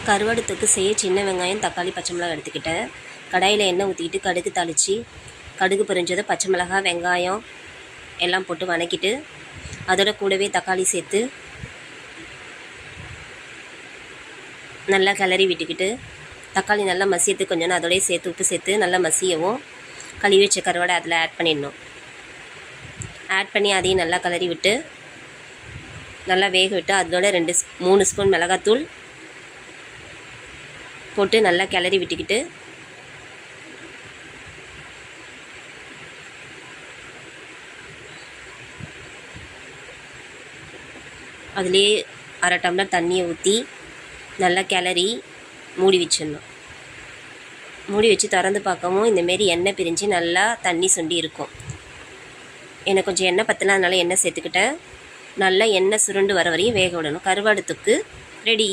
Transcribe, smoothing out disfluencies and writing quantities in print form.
கருவாடு தொக்கு செய்ய சின்ன வெங்காயம், தக்காளி, பச்சை மிளகாய் எடுத்துக்கிட்டேன். கடாயில் எண்ணெய் ஊற்றிக்கிட்டு கடுகு தாளித்து, கடுகு பொரிஞ்சதை பச்சை மிளகாய், வெங்காயம் எல்லாம் போட்டு வதக்கிட்டு, அதோட கூடவே தக்காளி சேர்த்து நல்லா கிளறி விட்டுக்கிட்டு, தக்காளி நல்லா மசியத்துக்கு கொஞ்சம் அதோடய சேர்த்து உப்பு சேர்த்து நல்லா மசியவும் கழுவி வச்ச கருவாடை அதில் ஆட் பண்ணிடணும். ஆட் பண்ணி அதையும் நல்லா கிளறி விட்டு நல்லா வேக விட்டு அதோட 3 ஸ்பூன் மிளகாத்தூள் போட்டு நல்லா கிளறி விட்டுக்கிட்டு அதுலேயே அரை டம்ளர் தண்ணியை ஊற்றி நல்லா கிளறி மூடி வச்சிடணும். மூடி வச்சு திறந்து பார்க்கவும் இந்தமாரி எண்ணெய் பிரிஞ்சு நல்லா தண்ணி சுண்டி இருக்கும். எனக்கு கொஞ்சம் எண்ணெய் பற்றினா அதனால் எண்ணெய் சேர்த்துக்கிட்டேன். நல்லா எண்ணெய் சுருண்டு வர வரையும் வேக விடணும். கருவாடு தொக்கு ரெடி.